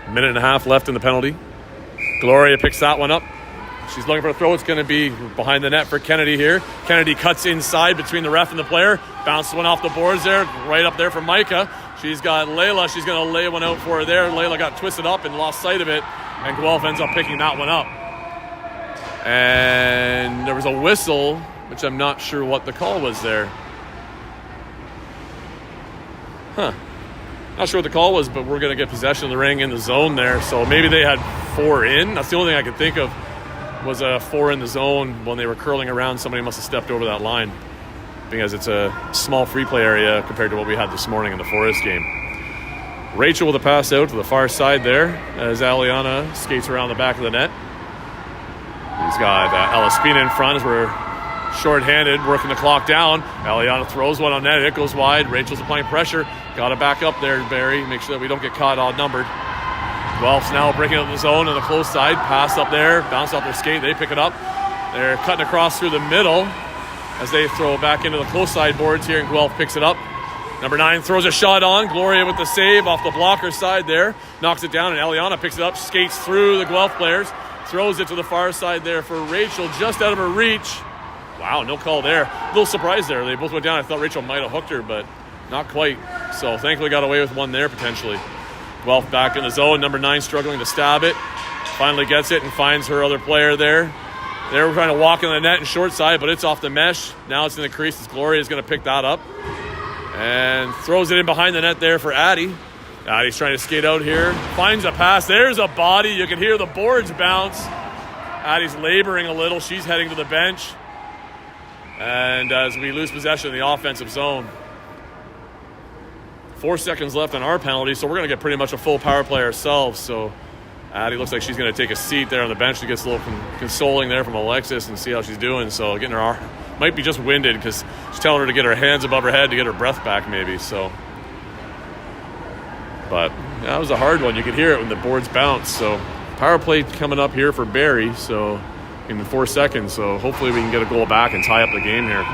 1.5 minutes left in the penalty. Gloria picks that one up. She's looking for a throw. It's going to be behind the net for Kennedy here. Kennedy cuts inside between the ref and the player. Bounces one off the boards there, right up there for Micah. She's got Layla. She's going to lay one out for her there. Layla got twisted up and lost sight of it, and Guelph ends up picking that one up. And there was a whistle, which I'm not sure what the call was there. Not sure what the call was, but we're going to get possession of the ring in the zone there. So maybe they had 4 in. That's the only thing I could think of was a 4 in the zone. When they were curling around, somebody must have stepped over that line, because it's a small free play area compared to what we had this morning in the Forest game. Rachel with a pass out to the far side there as Aliana skates around the back of the net. He's got Alaspina in front as we're short-handed, working the clock down. Aliana throws one on net. It goes wide. Rachel's applying pressure. Got to back up there, Barrie. Make sure that we don't get caught odd-numbered. Guelph's now breaking up the zone on the close side. Pass up there. Bounce off their skate. They pick it up. They're cutting across through the middle as they throw it back into the close side boards here, and Guelph picks it up. Number 9 throws a shot on. Gloria with the save off the blocker side there. Knocks it down, and Aliana picks it up. Skates through the Guelph players. Throws it to the far side there for Rachel, just out of her reach. Wow, no call there. A little surprised there. They both went down. I thought Rachel might have hooked her, but not quite. So thankfully got away with one there potentially. Guelph back in the zone. Number 9 struggling to stab it. Finally gets it and finds her other player there. They're trying to walk in the net and short side, but it's off the mesh. Now it's in the crease. Gloria is going to pick that up and throws it in behind the net there for Addie. Addie's trying to skate out here. Finds a pass. There's a body. You can hear the boards bounce. Addie's laboring a little. She's heading to the bench. And as we lose possession in the offensive zone, 4 seconds left on our penalty, so we're going to get pretty much a full power play ourselves. So Addie looks like she's going to take a seat there on the bench. She gets a little consoling there from Alexis and see how she's doing. So getting her might be just winded because she's telling her to get her hands above her head to get her breath back maybe. So, but yeah, that was a hard one. You could hear it when the boards bounce. So power play coming up here for Barrie. So in 4 seconds. So hopefully we can get a goal back and tie up the game here.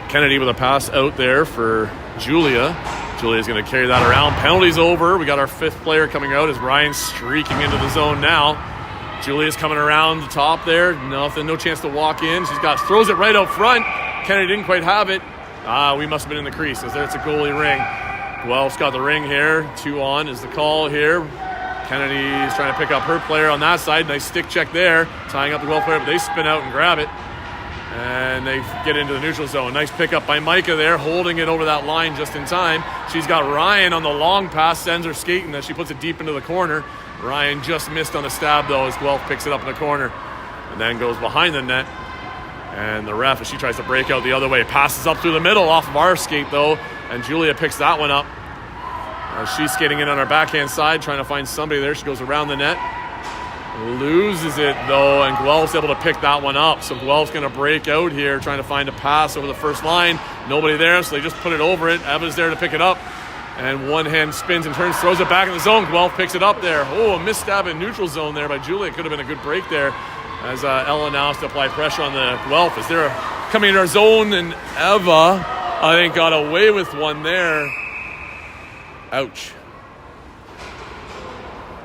Kennedy with a pass out there for Julia. Julia's going to carry that around. Penalty's over. We got our 5th player coming out as Ryan's streaking into the zone now. Julia's coming around the top there. Nothing, no chance to walk in. Throws it right out front. Kennedy didn't quite have it. We must have been in the crease as there's a goalie ring. Guelph's got the ring here. 2 on is the call here. Kennedy's trying to pick up her player on that side. Nice stick check there, tying up the Guelph player, but they spin out and grab it. And they get into the neutral zone. Nice pickup by Micah there, holding it over that line just in time. She's got Ryan on the long pass, sends her skating as she puts it deep into the corner. Ryan just missed on the stab, though, as Guelph picks it up in the corner and then goes behind the net. And the ref, as she tries to break out the other way, passes up through the middle off of our skate, though, and Julia picks that one up. She's skating in on our backhand side, trying to find somebody there. She goes around the net. Loses it, though, and Guelph's able to pick that one up. So Guelph's going to break out here, trying to find a pass over the first line. Nobody there, so they just put it over it. Eva's there to pick it up. And one hand spins and turns, throws it back in the zone. Guelph picks it up there. Oh, a missed stab in neutral zone there by Julia. It could have been a good break there as Ella now has to apply pressure on the Guelph. As they're coming in our zone, and Eva, I think, got away with one there. Ouch.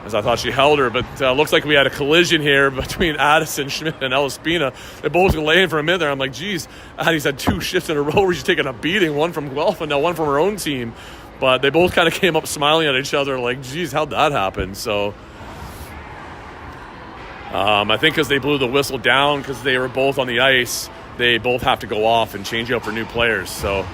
As I thought she held her, but looks like we had a collision here between Addison Schmidt and Alaspina. They're both laying for a minute there. I'm like, geez, Addie's had 2 shifts in a row where she's taking a beating, one from Guelph and now one from her own team. But they both kind of came up smiling at each other like, geez, how'd that happen? So I think because they blew the whistle down because they were both on the ice, they both have to go off and change out for new players. So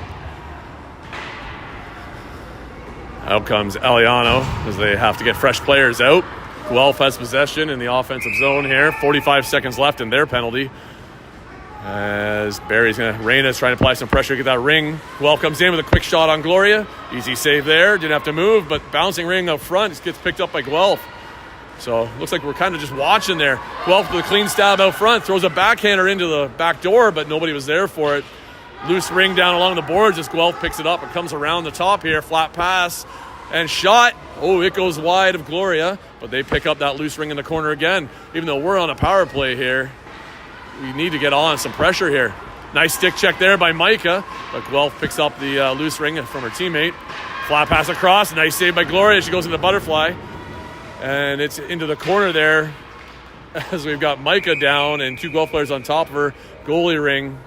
out comes Eliano as they have to get fresh players out. Guelph has possession in the offensive zone here. 45 seconds left in their penalty. As Reina's trying to apply some pressure to get that ring. Guelph comes in with a quick shot on Gloria. Easy save there. Didn't have to move, but bouncing ring up front just gets picked up by Guelph. So looks like we're kind of just watching there. Guelph with a clean stab out front. Throws a backhander into the back door, but nobody was there for it. Loose ring down along the boards as Guelph picks it up. It comes around the top here. Flat pass and shot. Oh, it goes wide of Gloria, but they pick up that loose ring in the corner again. Even though we're on a power play here, we need to get on some pressure here. Nice stick check there by Micah, but Guelph picks up the loose ring from her teammate. Flat pass across. Nice save by Gloria. She goes into butterfly, and it's into the corner there. as we've got Micah down and 2 Guelph players on top of her. Goalie ring.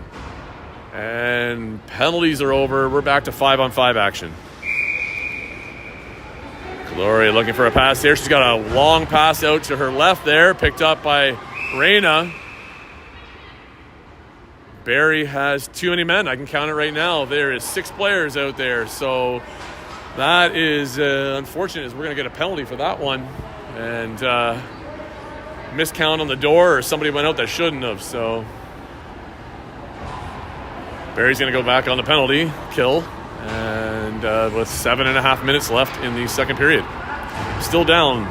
And penalties are over. We're back to 5-on-5 action. Gloria looking for a pass here. She's got a long pass out to her left there, picked up by Reina. Barrie has too many men. I can count it right now. There is 6 players out there. So that is unfortunate, as we're going to get a penalty for that one. And miscount on the door, or somebody went out that shouldn't have. So Barrie's going to go back on the penalty kill. And with 7.5 minutes left in the second period. Still down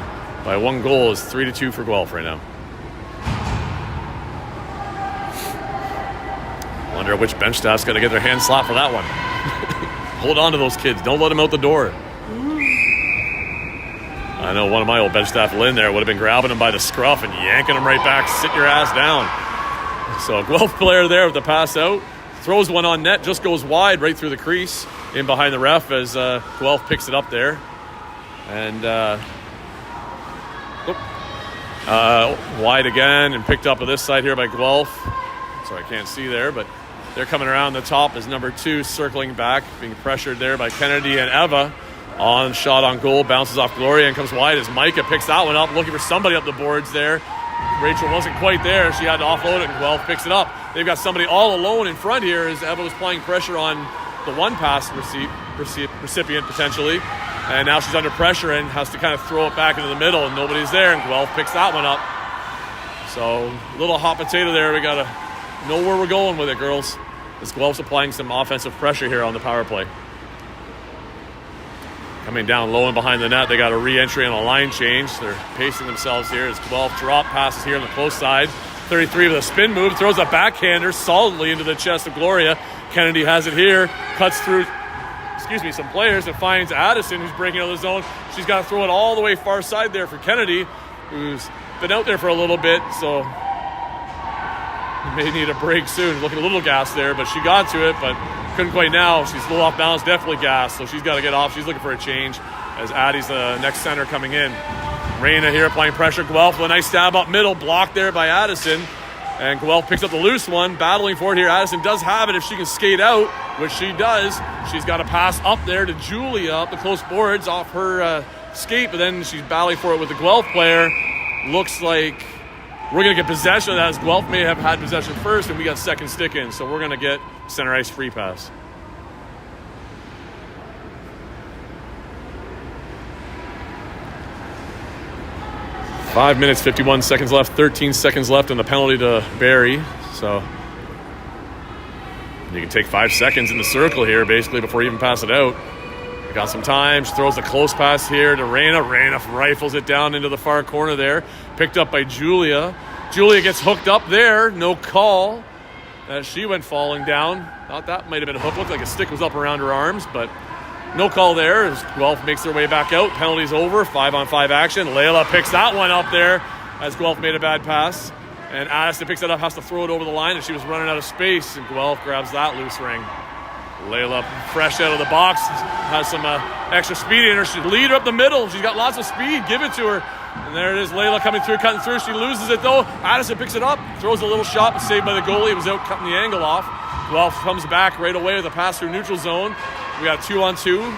by 1 goal. It's 3-2 for Guelph right now. Wonder which bench staff's going to get their hand slapped for that one. Hold on to those kids. Don't let them out the door. I know one of my old bench staff, Lynn, there would have been grabbing him by the scruff and yanking him right back. Sit your ass down. So a Guelph player there with the pass out. Throws one on net, just goes wide right through the crease in behind the ref as Guelph picks it up there. And wide again and picked up on this side here by Guelph. So I can't see there, but they're coming around the top as number 2 circling back, being pressured there by Kennedy and Eva. On shot on goal, bounces off Gloria and comes wide as Micah picks that one up, looking for somebody up the boards there. Rachel wasn't quite there. She had to offload it, and Guelph picks it up. They've got somebody all alone in front here as Eva was applying pressure on the one pass recipient potentially. And now she's under pressure and has to kind of throw it back into the middle, and nobody's there, and Guelph picks that one up. So a little hot potato there. We got to know where we're going with it, girls. As Guelph's applying some offensive pressure here on the power play. Coming down low and behind the net, they got a re-entry and a line change. They're pacing themselves here as Guelph drop passes here on the close side. 33 with a spin move, throws a backhander solidly into the chest of Gloria. Kennedy has it here, cuts through, some players, and finds Addison, who's breaking out of the zone. She's got to throw it all the way far side there for Kennedy, who's been out there for a little bit, so may need a break soon. Looking a little gassed there, but she got to it, but couldn't quite now. She's a little off balance, definitely gassed, so she's got to get off. She's looking for a change as Addie's the next center coming in. Reina here applying pressure. Guelph with a nice stab up middle, blocked there by Addison. And Guelph picks up the loose one, battling for it here. Addison does have it if she can skate out, which she does. She's got a pass up there to Julia up the close boards off her skate, but then she's battling for it with the Guelph player. Looks like we're going to get possession of that, as Guelph may have had possession first, and we got second stick in, so we're going to get center ice free pass. Five minutes, 51 seconds left, 13 seconds left on the penalty to Barrie. So you can take 5 seconds in the circle here, basically, before you even pass it out. Got some time. She throws a close pass here to Reina. Reina rifles it down into the far corner there. Picked up by Julia. Julia gets hooked up there. No call as she went falling down. Thought that might have been a hook. Looked like a stick was up around her arms, but no call there as Guelph makes their way back out. Penalty's over. 5-on-5 action. Layla picks that one up there as Guelph made a bad pass. And Addison picks it up, has to throw it over the line, and she was running out of space, and Guelph grabs that loose ring. Layla, fresh out of the box, has some extra speed in her. She'd lead her up the middle. She's got lots of speed. Give it to her. And there it is, Layla coming through, cutting through. She loses it, though. Addison picks it up, throws a little shot, but saved by the goalie. It was out cutting the angle off. Guelph comes back right away with a pass through neutral zone. We got 2-on-2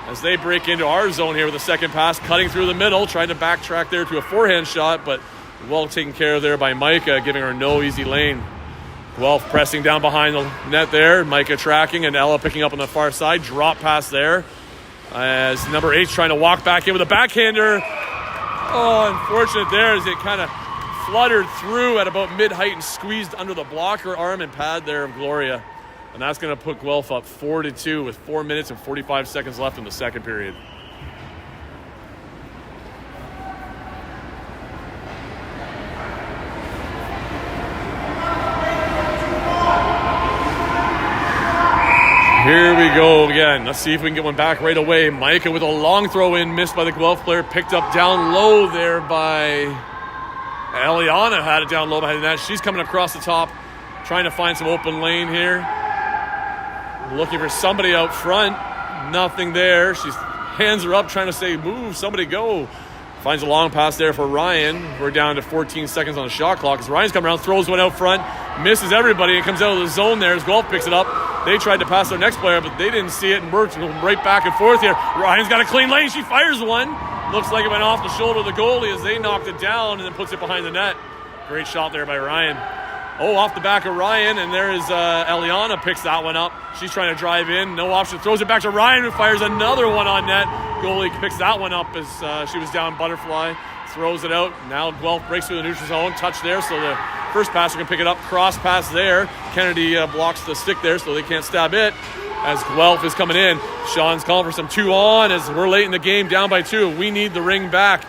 as they break into our zone here with a second pass, cutting through the middle, trying to backtrack there to a forehand shot, but well taken care of there by Micah, giving her no easy lane. Guelph pressing down behind the net there. Micah tracking and Ella picking up on the far side. Drop pass there as number 8's trying to walk back in with a backhander. Oh, unfortunate there as it kind of fluttered through at about mid-height and squeezed under the blocker arm and pad there of Gloria. And that's going to put Guelph up 4-2 with 4 minutes and 45 seconds left in the second period. Here we go again. Let's see if we can get one back right away. Micah with a long throw in, missed by the Guelph player. Picked up down low there by Eliana. Had it down low behind the net. She's coming across the top, trying to find some open lane here. Looking for somebody out front. Nothing there. She's hands her up, trying to say, move, somebody go. Finds a long pass there for Ryan. We're down to 14 seconds on the shot clock as Ryan's coming around, throws one out front, misses everybody, and comes out of the zone there as Guelph picks it up. They tried to pass their next player, but they didn't see it, and we're right back and forth here. Ryan's got a clean lane. She fires one. Looks like it went off the shoulder of the goalie as they knocked it down and then puts it behind the net. Great shot there by Ryan. Oh, off the back of Ryan, and there is Eliana picks that one up. She's trying to drive in, no option. Throws it back to Ryan, who fires another one on net. Goalie picks that one up as she was down butterfly. Throws it out. Now Guelph breaks through the neutral zone. Touch there, so the first passer can pick it up. Cross pass there. Kennedy blocks the stick there, so they can't stab it. As Guelph is coming in, Sean's calling for some 2-on as we're late in the game, down by 2. We need the ring back.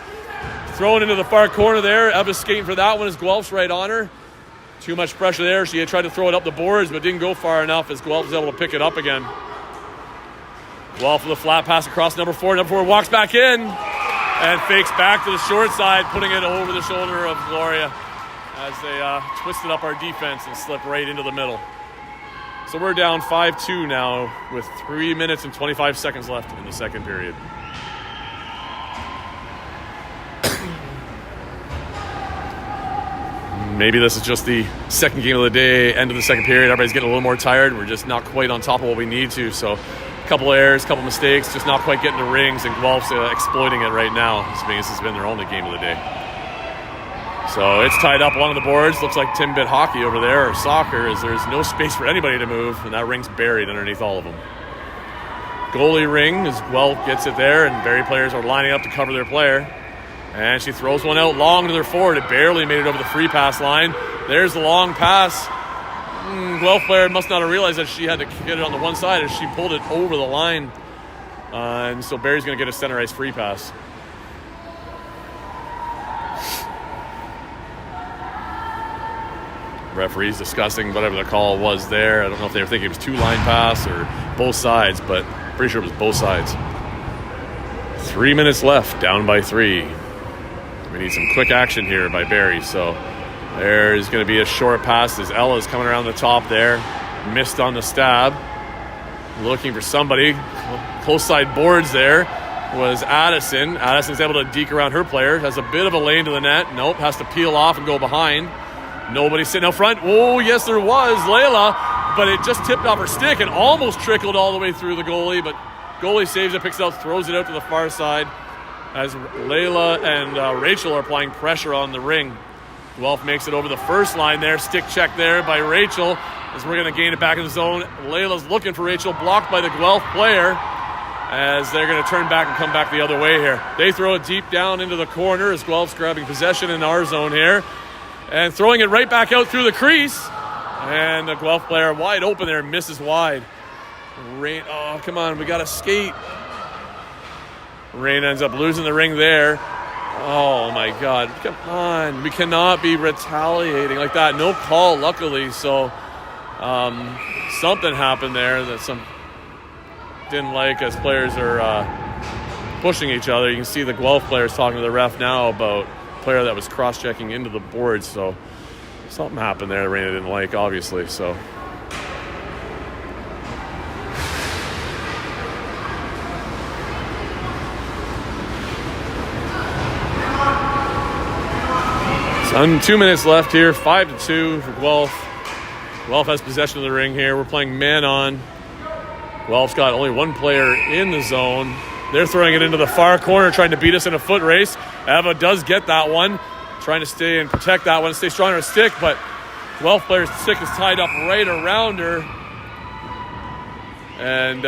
Thrown into the far corner there. Eva's skating for that one as Guelph's right on her. Too much pressure there. She had tried to throw it up the boards, but didn't go far enough as Guelph was able to pick it up again. Guelph with a flat pass across number 4. Number 4 walks back in and fakes back to the short side, putting it over the shoulder of Gloria as they twisted up our defense and slipped right into the middle. So we're down 5-2 now with 3 minutes and 25 seconds left in the second period. Maybe this is just the second game of the day, end of the second period. Everybody's getting a little more tired. We're just not quite on top of what we need to. So a couple errors, a couple mistakes, just not quite getting the rings, and Guelph's exploiting it right now. This has been their only game of the day. So it's tied up along the boards. Looks like Timbit hockey over there, or soccer, as there's no space for anybody to move, and that ring's buried underneath all of them. Goalie ring as Guelph gets it there, and Barrie players are lining up to cover their player. And she throws one out long to their forward. It barely made it over the free pass line. There's the long pass. Guelph player must not have realized that she had to get it on the one side as she pulled it over the line. And so Barrie's going to get a center ice free pass. Referees discussing whatever the call was there. I don't know if they were thinking it was 2-line pass or both sides, but pretty sure it was both sides. 3 minutes left, down by 3. We need some quick action here by Barrie. So there's going to be a short pass as Ella's coming around the top there. Missed on the stab. Looking for somebody. Close side boards there was Addison. Addison's able to deke around her player. Has a bit of a lane to the net. Nope, has to peel off and go behind. Nobody sitting out front. Oh, yes, there was. Layla, but it just tipped off her stick and almost trickled all the way through the goalie, but goalie saves it, picks it out, throws it out to the far side as Layla and Rachel are applying pressure on the ring. Guelph makes it over the first line there. Stick check there by Rachel as we're going to gain it back in the zone. Layla's looking for Rachel, blocked by the Guelph player as they're going to turn back and come back the other way here. They throw it deep down into the corner as Guelph's grabbing possession in our zone here and throwing it right back out through the crease. And the Guelph player wide open there, misses wide. Rain, oh, come on, we got to skate. Rain ends up losing the ring there. Oh, my God. Come on. We cannot be retaliating like that. No call, luckily. So something happened there that some didn't like as players are pushing each other. You can see the Guelph players talking to the ref now about a player that was cross-checking into the boards. So something happened there that Raina didn't like, obviously. So on 2 minutes left here, 5-2 for Guelph. Guelph has possession of the ring here. We're playing man on. Guelph's got only one player in the zone. They're throwing it into the far corner, trying to beat us in a foot race. Eva does get that one, trying to stay and protect that one, stay strong on her stick, but Guelph player's stick is tied up right around her. And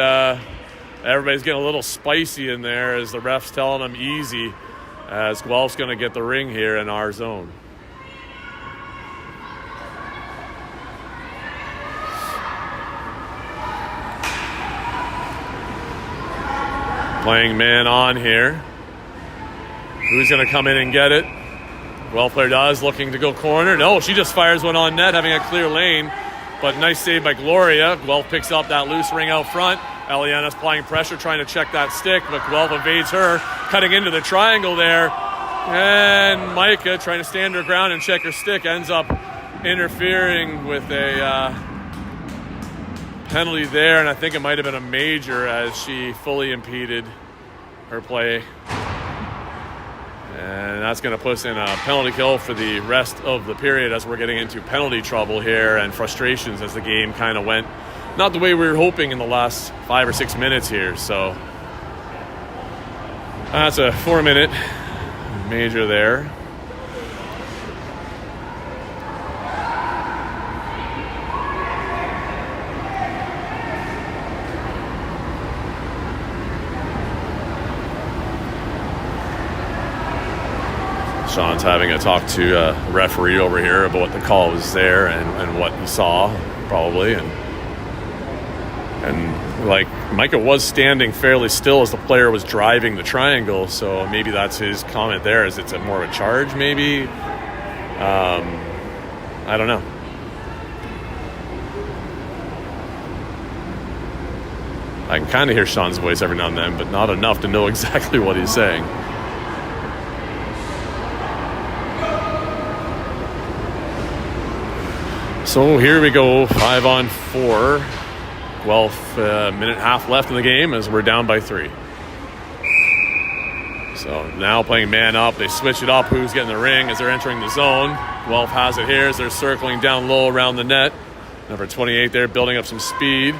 everybody's getting a little spicy in there as the ref's telling them easy, as Guelph's going to get the ring here in our zone. Playing man on here. Who's going to come in and get it? Guelph player does, looking to go corner. No, she just fires one on net, having a clear lane. But nice save by Gloria. Guelph picks up that loose ring out front. Eliana's applying pressure, trying to check that stick, but Guelph evades her, cutting into the triangle there. And Micah, trying to stand her ground and check her stick, ends up interfering with a penalty there, and I think it might have been a major as she fully impeded her play. And that's going to put us in a penalty kill for the rest of the period as we're getting into penalty trouble here and frustrations as the game kind of went not the way we were hoping in the last 5 or 6 minutes here. So that's a 4-minute major there. Sean's having a talk to a referee over here about what the call was there and what he saw, probably. And like, Micah was standing fairly still as the player was driving the triangle, so maybe that's his comment there, is it's more of a charge, maybe? I don't know. I can kind of hear Sean's voice every now and then, but not enough to know exactly what he's saying. So here we go, 5-on-4. Guelph, minute and a half left in the game as we're down by 3. So now playing man up, they switch it up, who's getting the ring as they're entering the zone. Guelph has it here as they're circling down low around the net. Number 28 there, building up some speed.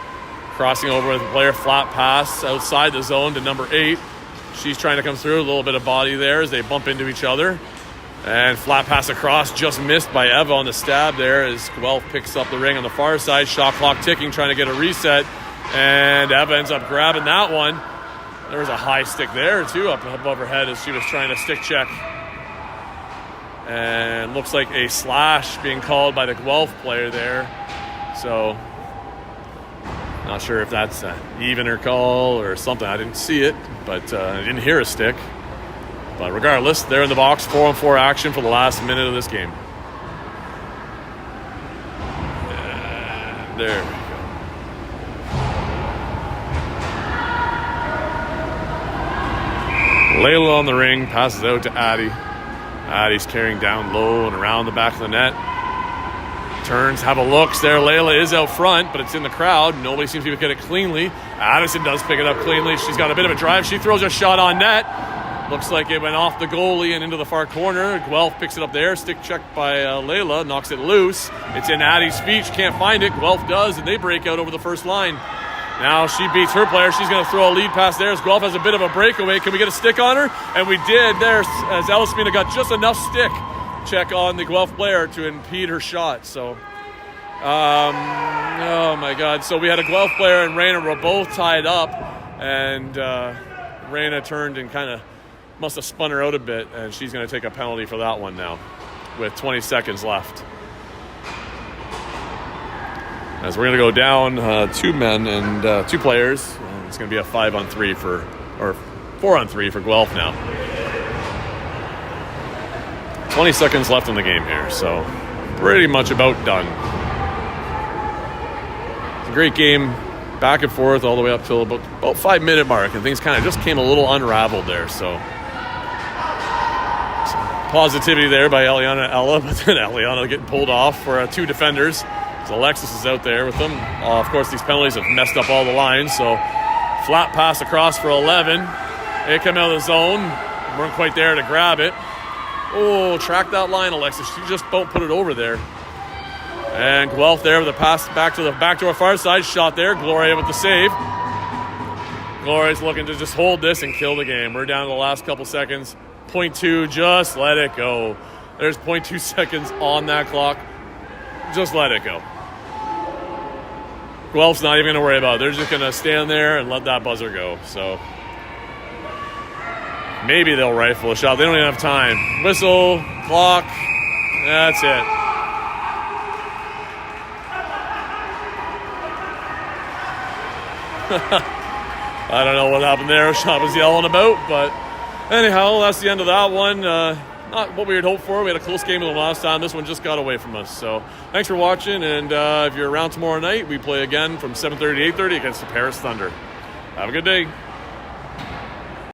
Crossing over with the player, flat pass outside the zone to number 8. She's trying to come through, a little bit of body there as they bump into each other. And flat pass across, just missed by Eva on the stab there as Guelph picks up the ring on the far side. Shot clock ticking, trying to get a reset. And Eva ends up grabbing that one. There was a high stick there, too, up above her head as she was trying to stick check. And looks like a slash being called by the Guelph player there. So, not sure if that's an evener call or something. I didn't see it, but I didn't hear a stick. But regardless, they're in the box, 4-on-4 action for the last minute of this game. And there we go. Layla on the ring, passes out to Addie. Addie's carrying down low and around the back of the net. Turns, have a look. There, Layla is out front, but it's in the crowd. Nobody seems to get it cleanly. Addison does pick it up cleanly. She's got a bit of a drive. She throws a shot on net. Looks like it went off the goalie and into the far corner. Guelph picks it up there. Stick checked by Layla. Knocks it loose. It's in Addie's feet. She can't find it. Guelph does, and they break out over the first line. Now she beats her player. She's going to throw a lead pass there as Guelph has a bit of a breakaway. Can we get a stick on her? And we did there as Elismina got just enough stick check on the Guelph player to impede her shot. So, oh my God. So we had a Guelph player and Raina were both tied up, and Raina turned and kind of must have spun her out a bit, and she's going to take a penalty for that one now with 20 seconds left. As we're going to go down 2 men and 2 players, and it's going to be a 5-on-3 or 4-on-3 for Guelph now. 20 seconds left in the game here, so pretty much about done. It's a great game, back and forth all the way up till about 5-minute mark, and things kind of just came a little unraveled there, so positivity there by Eliana and Ella, but then Eliana getting pulled off for 2 defenders. So Alexis is out there with them. Of course, these penalties have messed up all the lines, so flat pass across for 11. They come out of the zone. Weren't quite there to grab it. Oh, track that line, Alexis. You just don't put it over there. And Guelph there with a pass back to our far side. Shot there. Gloria with the save. Gloria's looking to just hold this and kill the game. We're down to the last couple seconds. 0.2, just let it go. There's 0.2 seconds on that clock. Just let it go. Guelph's not even going to worry about it. They're just going to stand there and let that buzzer go. So maybe they'll rifle a shot. They don't even have time. Whistle, clock, that's it. I don't know what happened there. Sean was yelling about, but anyhow, that's the end of that one. Not what we had hoped for. We had a close game the last time. This one just got away from us. So thanks for watching, and if you're around tomorrow night, we play again from 7:30 to 8:30 against the Paris Thunder. Have a good day.